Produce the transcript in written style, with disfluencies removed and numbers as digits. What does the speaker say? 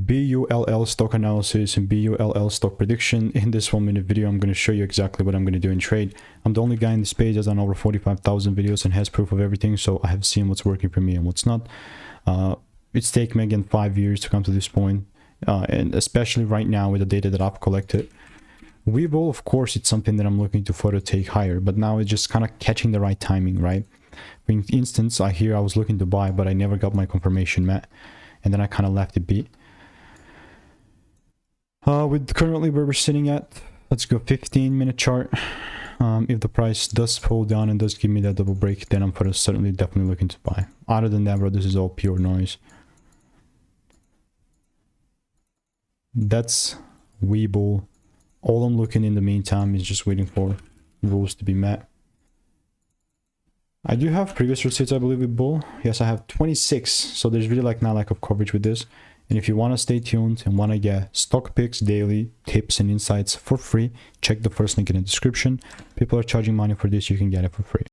BULL stock analysis and BULL stock prediction. In this 1-minute video, I'm going to show you exactly what I'm going to do in trade. I'm the only guy in this page that's done over 45,000 videos and has proof of everything, so I have seen what's working for me and what's not. It's taken me again 5 years to come to this point, and especially right now with the data that I've collected. Webull, of course, it's something that I'm looking to further take higher, but now it's just kind of catching the right timing, right? For instance, I was looking to buy, but I never got my confirmation met, and then I kind of left it be. With currently where we're sitting at, let's go 15-minute chart. If the price does pull down and does give me that double break, then I'm certainly definitely looking to buy. Other than that, bro, this is all pure noise. That's Webull. All I'm looking in the meantime is just waiting for rules to be met. I do have previous receipts, I believe, with Bull. Yes, I have 26. So there's really like not lack of coverage with this. And if you want to stay tuned and want to get stock picks, daily tips and insights for free, check the first link in the description. People are charging money for this. You can get it for free.